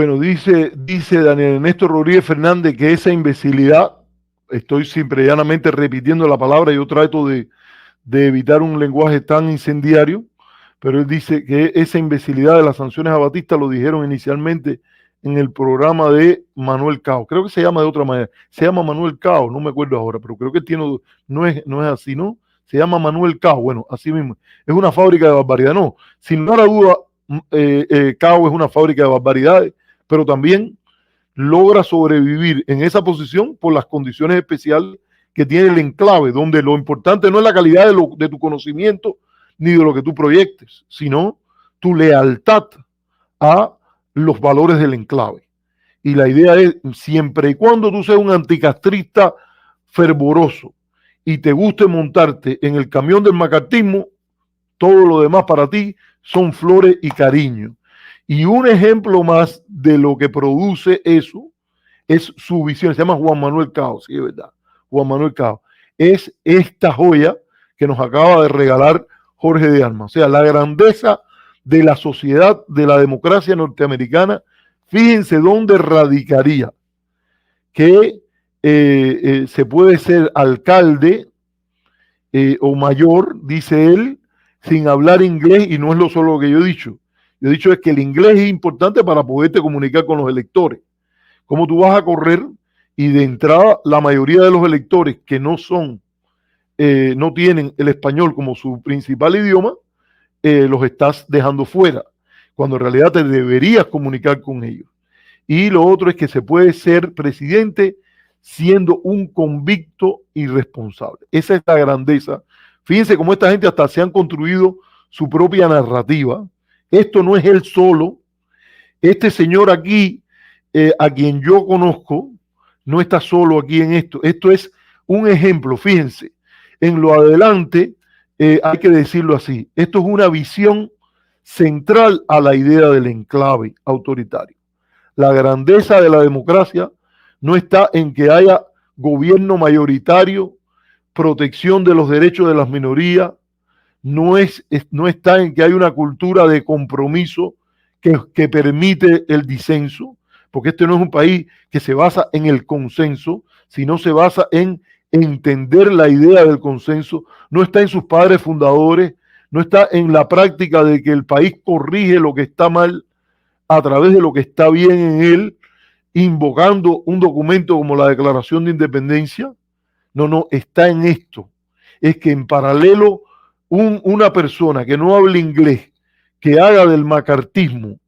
Bueno, dice Daniel Ernesto Rodríguez Fernández que esa imbecilidad, estoy siempre llanamente repitiendo la palabra, yo trato de evitar un lenguaje tan incendiario, pero él dice que esa imbecilidad de las sanciones a Batista lo dijeron inicialmente en el programa de Manuel Cao. Creo que se llama de otra manera. Se llama Manuel Cao, no me acuerdo ahora, pero creo que tiene, no es así, ¿no? Se llama Manuel Cao, bueno, así mismo. Es una fábrica de barbaridad, no. Sin lugar a duda, Cao es una fábrica de barbaridades, pero también logra sobrevivir en esa posición por las condiciones especiales que tiene el enclave, donde lo importante no es la calidad de tu conocimiento ni de lo que tú proyectes, sino tu lealtad a los valores del enclave. Y la idea es, siempre y cuando tú seas un anticastrista fervoroso y te guste montarte en el camión del macartismo, todo lo demás para ti son flores y cariño. Y un ejemplo más de lo que produce eso es su visión. Se llama Juan Manuel Cao, sí, es verdad. Juan Manuel Cao. Es esta joya que nos acaba de regalar Jorge de Armas. O sea, la grandeza de la sociedad, de la democracia norteamericana. Fíjense dónde radicaría que se puede ser alcalde o mayor, dice él, sin hablar inglés, y no es lo solo que yo he dicho. Yo he dicho es que el inglés es importante para poderte comunicar con los electores. ¿Cómo tú vas a correr? Y de entrada, la mayoría de los electores que no tienen el español como su principal idioma, los estás dejando fuera, cuando en realidad te deberías comunicar con ellos. Y lo otro es que se puede ser presidente siendo un convicto irresponsable. Esa es la grandeza. Fíjense cómo esta gente hasta se han construido su propia narrativa. Esto no es él solo. Este señor aquí, a quien yo conozco, no está solo aquí en esto. Esto es un ejemplo, fíjense. En lo adelante, hay que decirlo así, esto es una visión central a la idea del enclave autoritario. La grandeza de la democracia no está en que haya gobierno mayoritario, protección de los derechos de las minorías, no está en que haya una cultura de compromiso que permite el disenso, porque este no es un país que se basa en el consenso, sino se basa en entender la idea del consenso, no está en sus padres fundadores, no está en la práctica de que el país corrige lo que está mal a través de lo que está bien en él, invocando un documento como la Declaración de Independencia. No, está en esto. Es que en paralelo una persona que no hable inglés, que haga del macartismo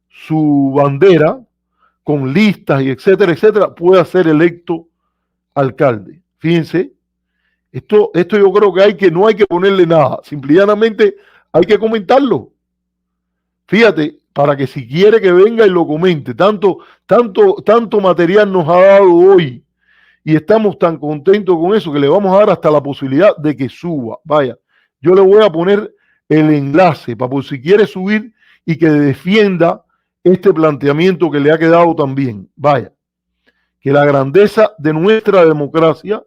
su bandera, con listas y etcétera, pueda ser electo alcalde. Fíjense, esto yo creo que no hay que ponerle nada, simplemente hay que comentarlo. Fíjate, para que si quiere que venga y lo comente, tanto material nos ha dado hoy y estamos tan contentos con eso que le vamos a dar hasta la posibilidad de que suba. Vaya, yo le voy a poner el enlace para por si quiere subir y que defienda este planteamiento que le ha quedado tan bien. Vaya, que la grandeza de nuestra democracia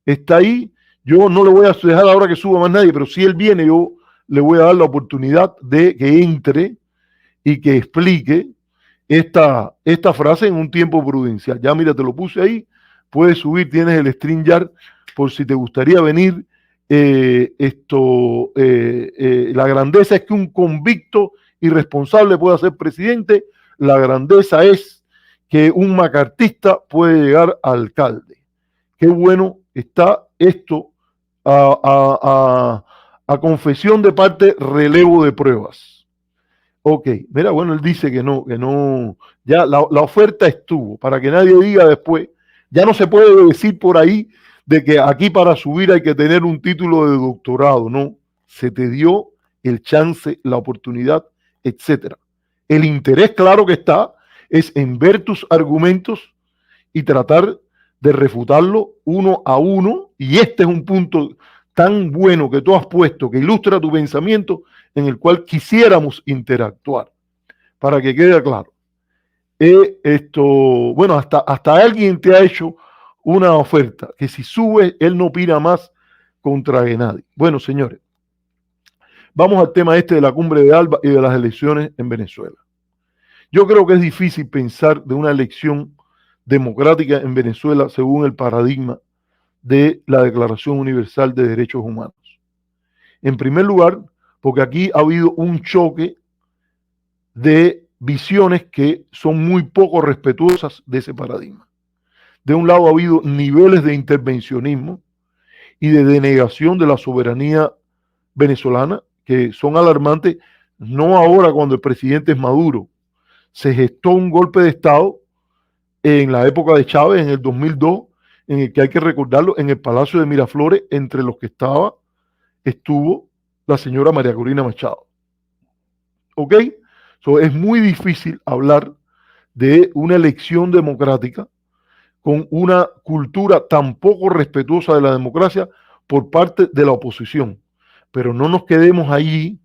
está ahí. Yo no le voy a dejar ahora que suba más nadie, pero si él viene, yo le voy a dar la oportunidad de que entre y que explique esta frase en un tiempo prudencial. Ya mira, te lo puse ahí, puedes subir, tienes el StreamYard por si te gustaría venir. La grandeza es que un convicto irresponsable pueda ser presidente, la grandeza es que un macartista puede llegar a alcalde. Qué bueno está esto a confesión de parte, relevo de pruebas. Ok, mira, bueno, él dice que no, ya la oferta estuvo, para que nadie diga después, ya no se puede decir por ahí de que aquí para subir hay que tener un título de doctorado, no, se te dio el chance, la oportunidad, etcétera. El interés, claro que está, es en ver tus argumentos y tratar de refutarlo uno a uno, y este es un punto tan bueno que tú has puesto, que ilustra tu pensamiento, en el cual quisiéramos interactuar, para que quede claro. Bueno, hasta alguien te ha hecho una oferta, que si sube, él no opina más contra nadie. Bueno, señores, vamos al tema este de la cumbre de Alba y de las elecciones en Venezuela. Yo creo que es difícil pensar de una elección democrática en Venezuela según el paradigma de la Declaración Universal de Derechos Humanos. En primer lugar, porque aquí ha habido un choque de visiones que son muy poco respetuosas de ese paradigma. De un lado ha habido niveles de intervencionismo y de denegación de la soberanía venezolana que son alarmantes, no ahora cuando el presidente es Maduro. Se gestó un golpe de Estado en la época de Chávez, en el 2002, en el que hay que recordarlo, en el Palacio de Miraflores, entre los que estuvo la señora María Corina Machado. ¿Ok? Es muy difícil hablar de una elección democrática con una cultura tan poco respetuosa de la democracia por parte de la oposición. Pero no nos quedemos allí.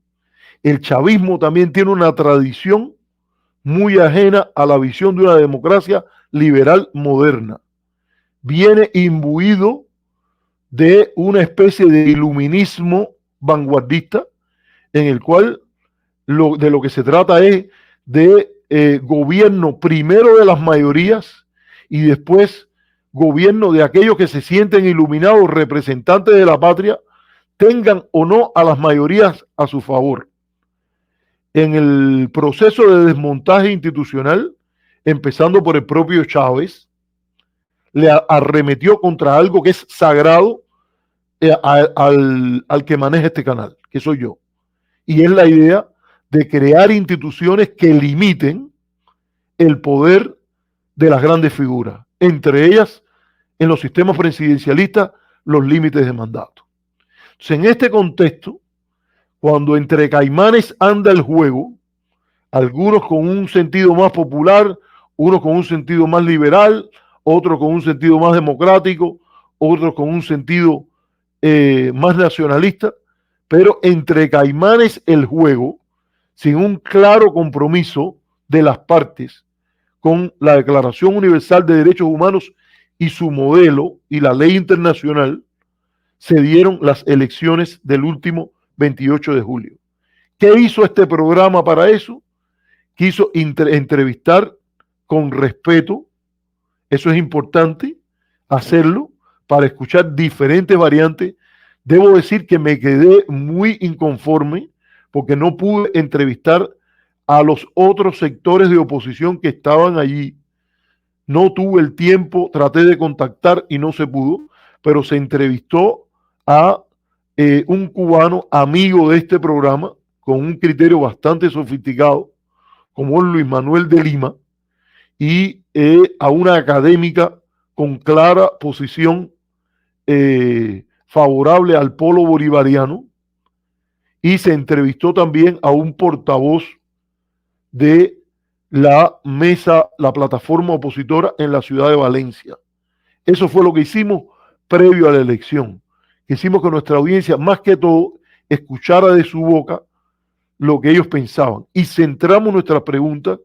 El chavismo también tiene una tradición muy ajena a la visión de una democracia liberal moderna. Viene imbuido de una especie de iluminismo vanguardista en el cual de lo que se trata es de gobierno primero de las mayorías y después gobierno de aquellos que se sienten iluminados, representantes de la patria, tengan o no a las mayorías a su favor. En el proceso de desmontaje institucional, empezando por el propio Chávez, le arremetió contra algo que es sagrado al que maneja este canal, que soy yo. Y es la idea de crear instituciones que limiten el poder de las grandes figuras, entre ellas, en los sistemas presidencialistas, los límites de mandato. Entonces, en este contexto, cuando entre caimanes anda el juego, algunos con un sentido más popular, unos con un sentido más liberal, otros con un sentido más democrático, otros con un sentido más nacionalista, pero entre caimanes el juego, sin un claro compromiso de las partes con la Declaración Universal de Derechos Humanos y su modelo y la ley internacional, se dieron las elecciones del último 28 de julio. ¿Qué hizo este programa para eso? Quiso entrevistar con respeto, eso es importante, hacerlo para escuchar diferentes variantes. Debo decir que me quedé muy inconforme porque no pude entrevistar a los otros sectores de oposición que estaban allí. No tuve el tiempo, traté de contactar y no se pudo, pero se entrevistó a un cubano amigo de este programa con un criterio bastante sofisticado, como Luis Manuel de Lima, y a una académica con clara posición favorable al polo bolivariano, y se entrevistó también a un portavoz de la mesa, la plataforma opositora en la ciudad de Valencia. Eso fue lo que hicimos previo a la elección. Quisimos que nuestra audiencia, más que todo, escuchara de su boca lo que ellos pensaban y centramos nuestras preguntas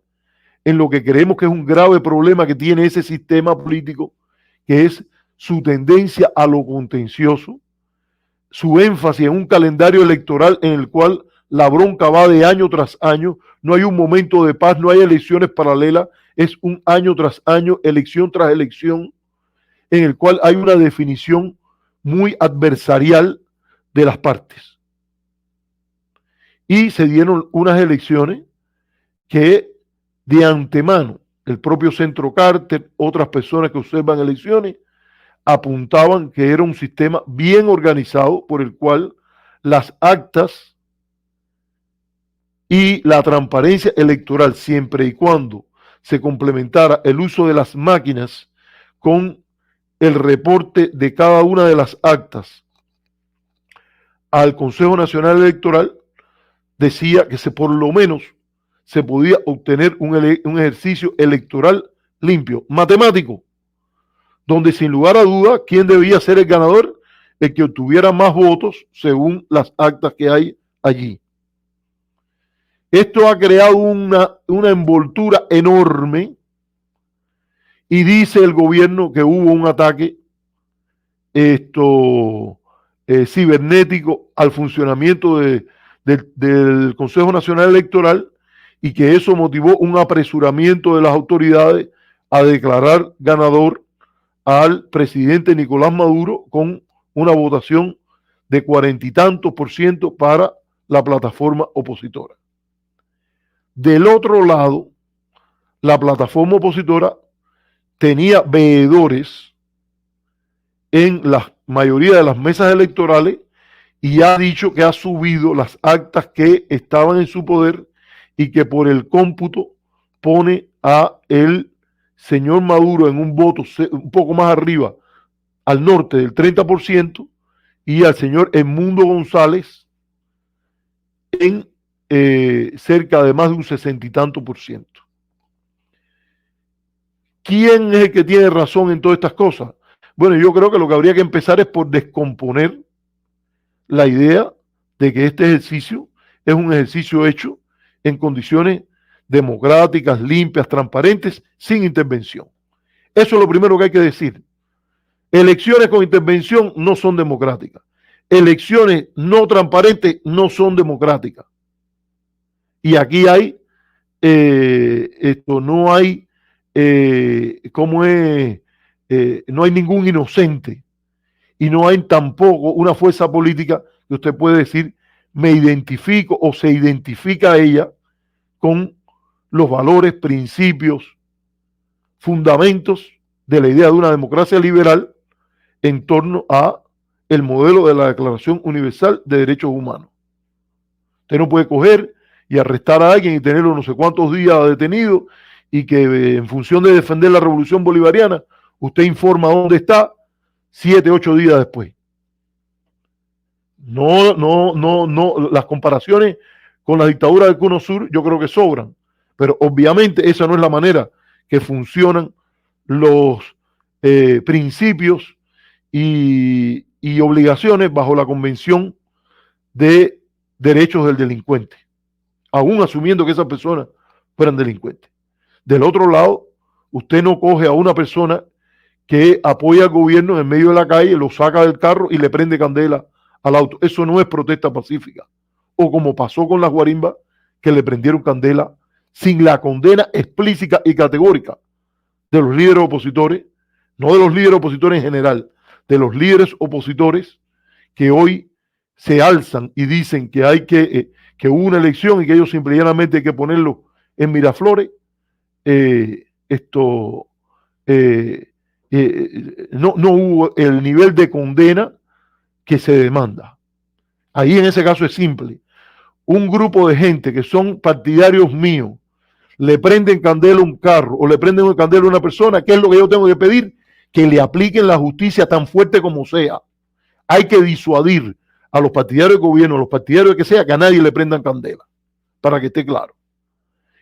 en lo que creemos que es un grave problema que tiene ese sistema político, que es su tendencia a lo contencioso, su énfasis en un calendario electoral en el cual la bronca va de año tras año, no hay un momento de paz, no hay elecciones paralelas, es un año tras año, elección tras elección, en el cual hay una definición muy adversarial de las partes. Y se dieron unas elecciones que de antemano el propio Centro Carter, otras personas que observan elecciones, apuntaban que era un sistema bien organizado por el cual las actas y la transparencia electoral, siempre y cuando se complementara el uso de las máquinas con el reporte de cada una de las actas al Consejo Nacional Electoral, decía que por lo menos se podía obtener un ejercicio electoral limpio, matemático, donde sin lugar a duda, ¿quién debía ser el ganador? El que obtuviera más votos según las actas que hay allí. Esto ha creado una envoltura enorme y dice el gobierno que hubo un ataque cibernético al funcionamiento del Consejo Nacional Electoral y que eso motivó un apresuramiento de las autoridades a declarar ganador al presidente Nicolás Maduro con una votación de 40 y tantos % para la plataforma opositora. Del otro lado, la plataforma opositora tenía veedores en la mayoría de las mesas electorales y ha dicho que ha subido las actas que estaban en su poder y que por el cómputo pone a el señor Maduro en un voto un poco más arriba, al norte del 30%, y al señor Edmundo González en cerca de más de un 60 y tanto %. ¿Quién es el que tiene razón en todas estas cosas? Bueno, yo creo que lo que habría que empezar es por descomponer la idea de que este ejercicio es un ejercicio hecho en condiciones democráticas, limpias, transparentes, sin intervención. Eso es lo primero que hay que decir. Elecciones con intervención no son democráticas. Elecciones no transparentes no son democráticas. Y aquí hay, no hay, no hay ningún inocente y no hay tampoco una fuerza política que usted puede decir me identifico o se identifica a ella con los valores, principios, fundamentos de la idea de una democracia liberal en torno a el modelo de la Declaración Universal de Derechos Humanos. Usted no puede coger y arrestar a alguien y tenerlo no sé cuántos días detenido y que en función de defender la revolución bolivariana, usted informa dónde está 7, 8 días después. No, las comparaciones con la dictadura del Cono Sur yo creo que sobran, pero obviamente esa no es la manera que funcionan los principios y obligaciones bajo la Convención de Derechos del Delincuente, aún asumiendo que esas personas fueran delincuentes. Del otro lado, usted no coge a una persona que apoya al gobierno en medio de la calle, lo saca del carro y le prende candela al auto. Eso no es protesta pacífica. O como pasó con las guarimbas, que le prendieron candela sin la condena explícita y categórica de los líderes opositores, no de los líderes opositores en general, de los líderes opositores que hoy se alzan y dicen que hay que hubo una elección y que ellos simplemente hay que ponerlo en Miraflores. No hubo el nivel de condena que se demanda. Ahí en ese caso es simple. Un grupo de gente que son partidarios míos le prenden candela a un carro o le prenden candela a una persona, ¿qué es lo que yo tengo que pedir? Que le apliquen la justicia tan fuerte como sea. Hay que disuadir a los partidarios de gobierno, a los partidarios de que sea, que a nadie le prendan candela, para que esté claro.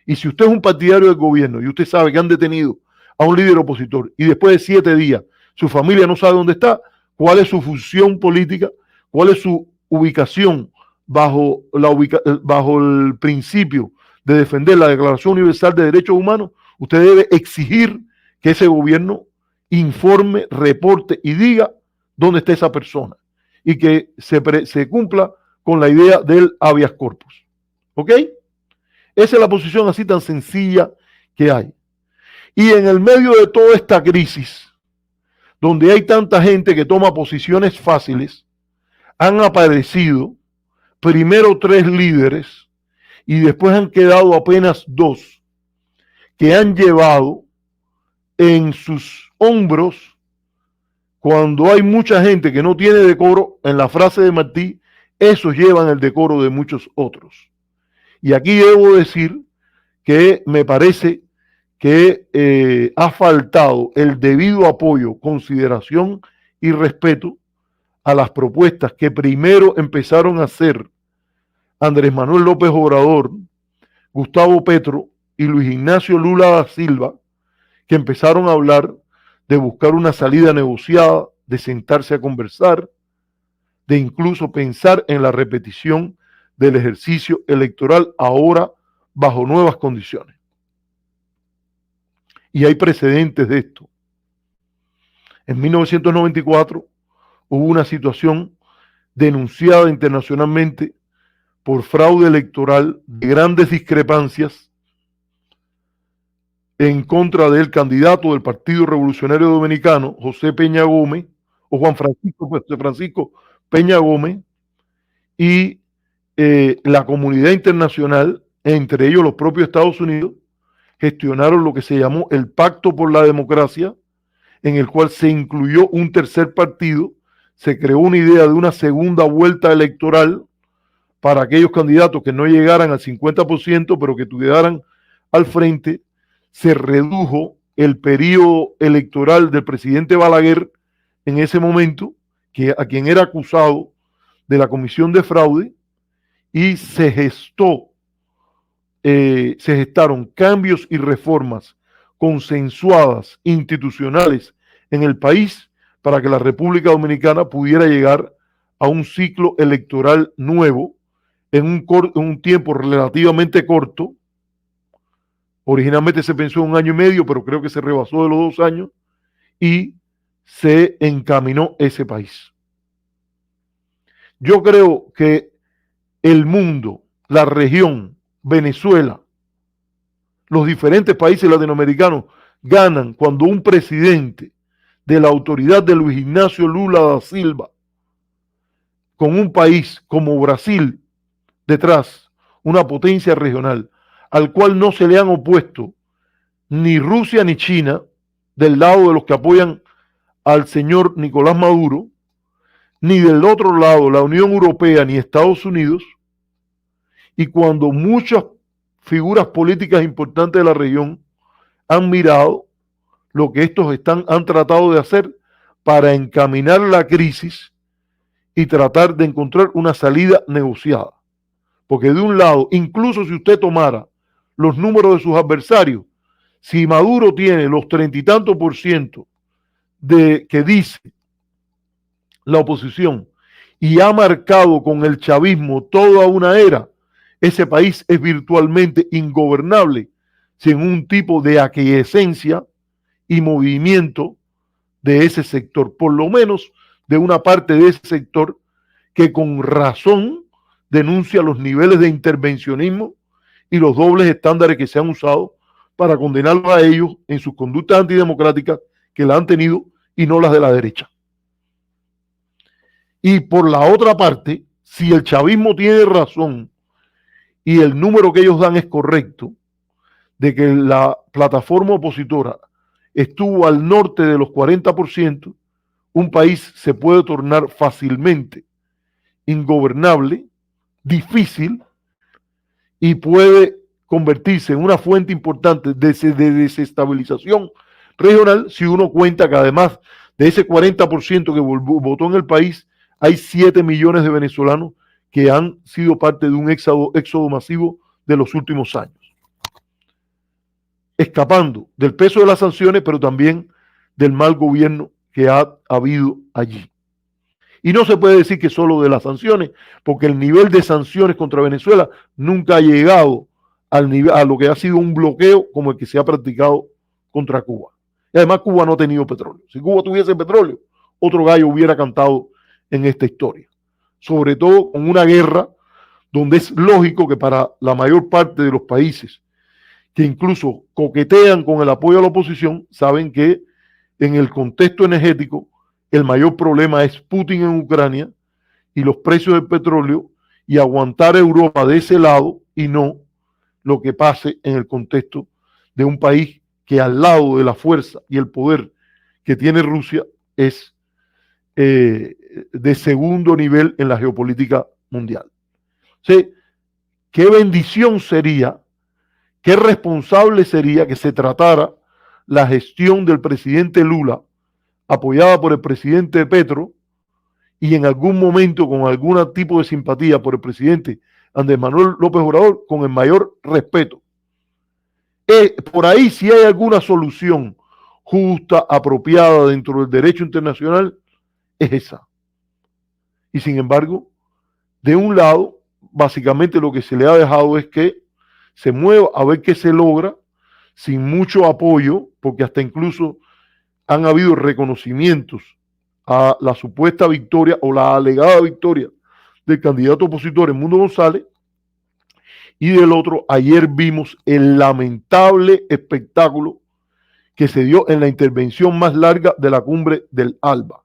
Y si usted es un partidario del gobierno y usted sabe que han detenido a un líder opositor y después de 7 días su familia no sabe dónde está, cuál es su función política, cuál es su ubicación bajo el principio de defender la Declaración Universal de Derechos Humanos, usted debe exigir que ese gobierno informe, reporte y diga dónde está esa persona y que se cumpla con la idea del habeas corpus. ¿Ok? Esa es la posición así tan sencilla que hay. Y en el medio de toda esta crisis, donde hay tanta gente que toma posiciones fáciles, han aparecido primero 3 líderes y después han quedado apenas 2 que han llevado en sus hombros, cuando hay mucha gente que no tiene decoro, en la frase de Martí, esos llevan el decoro de muchos otros. Y aquí debo decir que me parece que ha faltado el debido apoyo, consideración y respeto a las propuestas que primero empezaron a hacer Andrés Manuel López Obrador, Gustavo Petro y Luis Ignacio Lula da Silva, que empezaron a hablar de buscar una salida negociada, de sentarse a conversar, de incluso pensar en la repetición del ejercicio electoral ahora bajo nuevas condiciones. Y hay precedentes de esto. En 1994 hubo una situación denunciada internacionalmente por fraude electoral de grandes discrepancias en contra del candidato del Partido Revolucionario Dominicano, José Peña Gómez, o Juan Francisco, pues, Francisco Peña Gómez, y la comunidad internacional, entre ellos los propios Estados Unidos, gestionaron lo que se llamó el Pacto por la Democracia, en el cual se incluyó un tercer partido, se creó una idea de una segunda vuelta electoral para aquellos candidatos que no llegaran al 50%, pero que tuvieran al frente. Se redujo el periodo electoral del presidente Balaguer en ese momento, a quien era acusado de la comisión de fraude, y se gestaron cambios y reformas consensuadas, institucionales en el país, para que la República Dominicana pudiera llegar a un ciclo electoral nuevo en un tiempo relativamente corto. Originalmente se pensó en 1 año y medio, pero creo que se rebasó de los 2 años y se encaminó ese país. Yo creo que el mundo, la región, Venezuela, los diferentes países latinoamericanos ganan cuando un presidente de la autoridad de Luis Ignacio Lula da Silva, con un país como Brasil detrás, una potencia regional, al cual no se le han opuesto ni Rusia ni China, del lado de los que apoyan al señor Nicolás Maduro, ni del otro lado la Unión Europea ni Estados Unidos, y cuando muchas figuras políticas importantes de la región han mirado lo que estos han tratado de hacer para encaminar la crisis y tratar de encontrar una salida negociada. Porque de un lado, incluso si usted tomara los números de sus adversarios, si Maduro tiene los 30 y tantos % de que dice la oposición y ha marcado con el chavismo toda una era, ese país es virtualmente ingobernable sin un tipo de aquiescencia y movimiento de ese sector, por lo menos de una parte de ese sector que con razón denuncia los niveles de intervencionismo y los dobles estándares que se han usado para condenarlos a ellos en sus conductas antidemocráticas que la han tenido y no las de la derecha. Y por la otra parte, si el chavismo tiene razón y el número que ellos dan es correcto, de que la plataforma opositora estuvo al norte de los 40%, un país se puede tornar fácilmente ingobernable, difícil, y puede convertirse en una fuente importante de desestabilización regional si uno cuenta que además de ese 40% que votó en el país, hay 7 millones de venezolanos que han sido parte de un éxodo masivo de los últimos años, escapando del peso de las sanciones, pero también del mal gobierno que ha habido allí. Y no se puede decir que solo de las sanciones, porque el nivel de sanciones contra Venezuela nunca ha llegado a lo que ha sido un bloqueo como el que se ha practicado contra Cuba. Y además Cuba no ha tenido petróleo. Si Cuba tuviese petróleo, otro gallo hubiera cantado en esta historia. Sobre todo con una guerra donde es lógico que para la mayor parte de los países que incluso coquetean con el apoyo a la oposición, saben que en el contexto energético el mayor problema es Putin en Ucrania y los precios del petróleo, y aguantar a Europa de ese lado y no lo que pase en el contexto de un país que al lado de la fuerza y el poder que tiene Rusia es de segundo nivel en la geopolítica mundial. ¿Sí? Qué bendición sería, qué responsable sería que se tratara la gestión del presidente Lula, apoyada por el presidente Petro, y en algún momento con algún tipo de simpatía por el presidente Andrés Manuel López Obrador, con el mayor respeto. Por ahí, si hay alguna solución justa, apropiada dentro del derecho internacional, es esa. Y sin embargo, de un lado, básicamente lo que se le ha dejado es que se mueva a ver qué se logra, sin mucho apoyo, porque hasta incluso han habido reconocimientos a la supuesta victoria o la alegada victoria del candidato opositor Edmundo González, y del otro, ayer vimos el lamentable espectáculo que se dio en la intervención más larga de la cumbre del ALBA.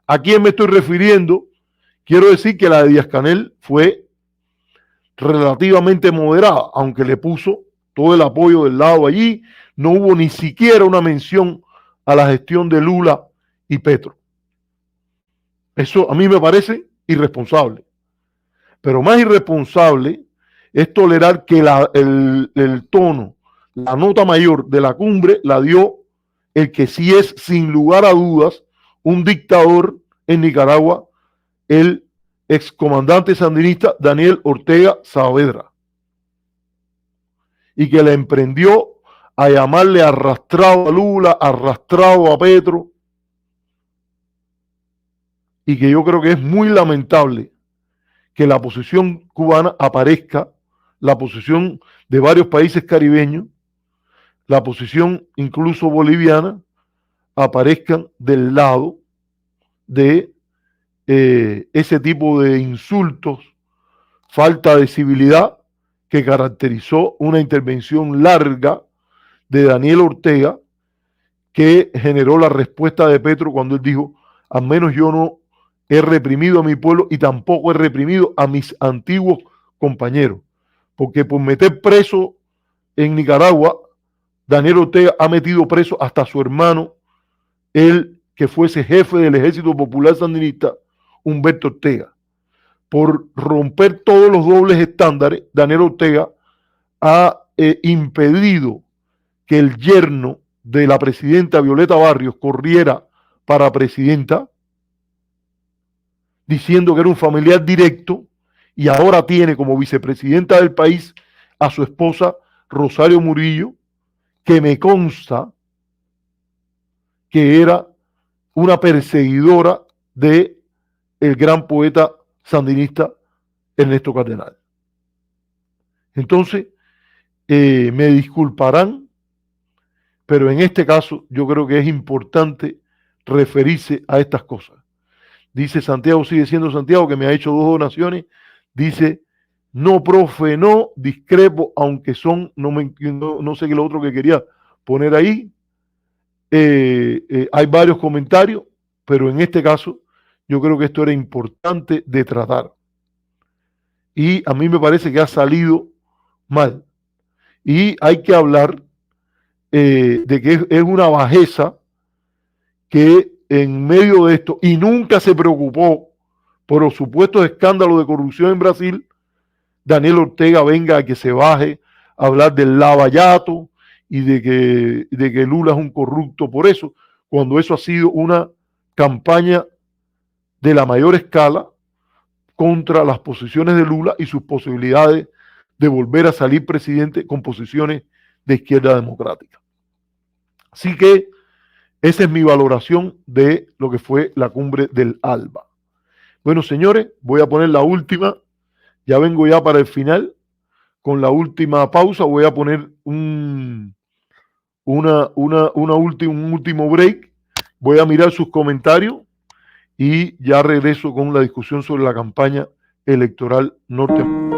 ¿A quién me estoy refiriendo? Quiero decir que la de Díaz-Canel fue relativamente moderada, aunque le puso todo el apoyo del lado allí. No hubo ni siquiera una mención a la gestión de Lula y Petro. Eso a mí me parece irresponsable. Pero más irresponsable es tolerar que el tono, la nota mayor de la cumbre la dio el que sí es, sin lugar a dudas, un dictador en Nicaragua, el excomandante sandinista Daniel Ortega Saavedra, y que le emprendió a llamarle arrastrado a Lula, arrastrado a Petro, y que yo creo que es muy lamentable que la posición cubana aparezca, la posición de varios países caribeños, la posición incluso boliviana, aparezcan del lado de ese tipo de insultos, falta de civilidad que caracterizó una intervención larga de Daniel Ortega, que generó la respuesta de Petro cuando él dijo: al menos yo no he reprimido a mi pueblo y tampoco he reprimido a mis antiguos compañeros, porque por meter preso en Nicaragua, Daniel Ortega ha metido preso hasta a su hermano, el que fuese jefe del Ejército Popular Sandinista, Humberto Ortega. Por romper todos los dobles estándares, Daniel Ortega ha impedido que el yerno de la presidenta Violeta Barrios corriera para presidenta, diciendo que era un familiar directo, y ahora tiene como vicepresidenta del país a su esposa Rosario Murillo, que me consta que era una perseguidora de el gran poeta sandinista Ernesto Cardenal. Entonces, me disculparán, pero en este caso yo creo que es importante referirse a estas cosas. Dice Santiago, sigue siendo Santiago, que me ha hecho 2 donaciones. Dice: no, profe, no, discrepo, aunque son, no sé qué es lo otro que quería poner ahí. Hay varios comentarios, pero en este caso yo creo que esto era importante de tratar. Y a mí me parece que ha salido mal. Y hay que hablar de que es una bajeza que en medio de esto, y nunca se preocupó por los supuestos escándalos de corrupción en Brasil, Daniel Ortega venga a que se baje a hablar del lavallato y de que Lula es un corrupto por eso, cuando eso ha sido una campaña de la mayor escala contra las posiciones de Lula y sus posibilidades de volver a salir presidente con posiciones de izquierda democrática. Así que esa es mi valoración de lo que fue la cumbre del ALBA. Bueno, señores, voy a poner la última. Ya vengo ya para el final. Con la última pausa voy a poner un último break. Voy a mirar sus comentarios y ya regreso con la discusión sobre la campaña electoral norteamericana.